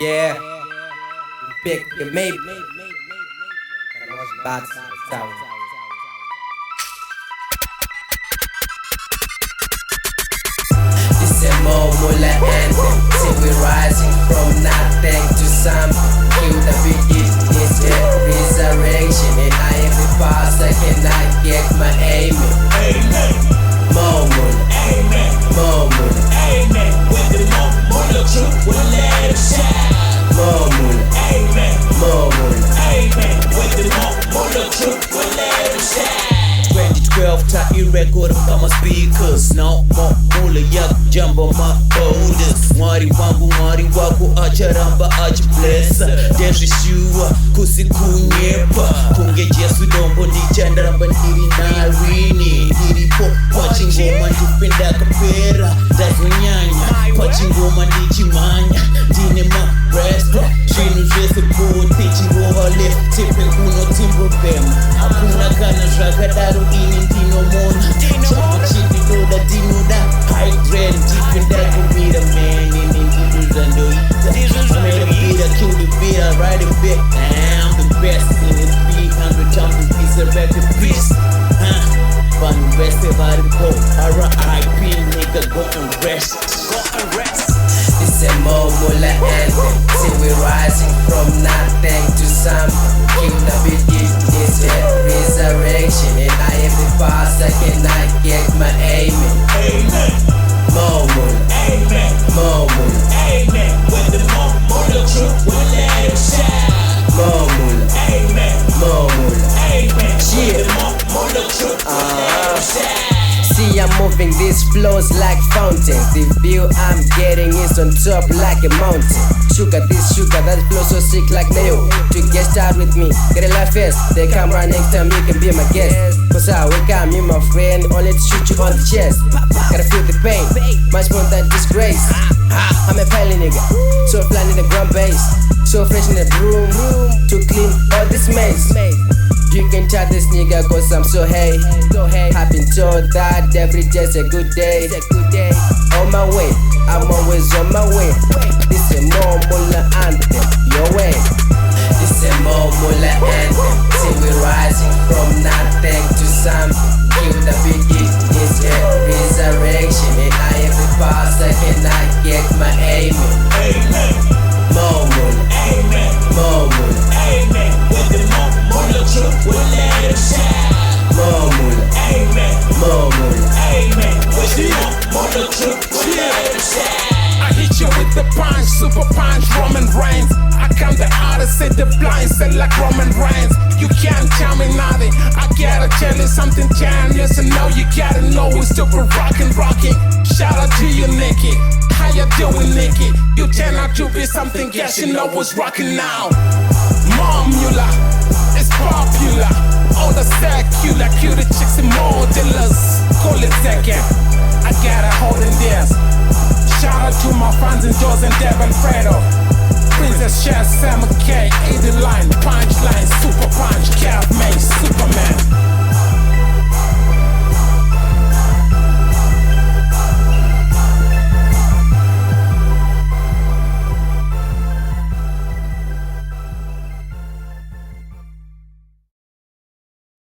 Yeah, big maybe. Bad sound. This is more mula anthem. See we rising from nothing to something. Kill the beginning, resurrection, and I am the pastor. Can I get my amen? Amen. More mula, Amen. more mula, Amen. With the more truth, we'll let it shine. more mula, Amen. more mula. Amen. With the more truth, we'll let it shine. 2012 taki record kama speakers no more mula ya jambo ma oldest mwari wangu mwari wako acharamba achiblessa desishua kusikunyepa kungeja sudombo ndichandaramba ndiri narini ndiripo pachingoma ndipenda kapera ndazonyanya pachingoma ndichimanya ndine mabresta zvinhu zvese kuti chingova left tepe kuno timbobema hakuna kana zvakadaro ini ndinomona chako chindinoda ndinoda high grade ndipinda kumira man ini ndizvo zvandoita amera kill the beat I write a bit I'm the best in this beat 100 times the piece of record peace vanhu vese varipo RIP nigga go and rest This is more mula anthem. See we rising from nothing to something. Kill the beginning, resurrection, and I am the pastor. Can I get my amen? Amen. More mula, Amen. more mula, Amen. With the more truth, we'll let it shine. more mula, Amen. more mula. Amen. With Yeah. the more truth, we'll let it shine. See I'm moving these flows like fountains. The view I'm getting is on top like a mountain. Sugar this sugar that flows so sick like Neo. To get started with me, get a life first. They come right next time you can be my guest. Cause I wake up me my friend, only to shoot you on the chest. Gotta feel the pain, much more than disgrace. I'm a pilot nigga, so flying in the ground base. So fresh in the room, to clean all this maze. You can chat this nigga cause I'm so hey. I've been told that every day's a good day. On my way, I'm always on my way. This is more mula anthem, your way. This is more mula anthem. See we rising from nothing to something. Kill the beginning, resurrection, and I am the pastor. Can I get my amen? Amen. More mula, Amen. more mula, Amen. With the more truth, we'll let it shine. more mula, Amen. more mula. Amen. With the more truth, we'll let it shine. I hit you with the punch, super punch, Roman Reigns. I come the artist, set the blind, set like Roman Reigns. You can't tell me nothing. I gotta tell you something, timeless, and now you gotta know it's super rockin'. Shout out to you, Nikki. How you doing, Nikki? You turn out to be something, guess you know what's rockin' now. Mula, it's popular. All the secular, cute chicks and modelers. Call it second. I gotta hold in this. Shout out to my friends in Jaws and Devon Fredo. Princess Chess, Sam K, 80 line, punchline, super punch, Cap Mace, Superman.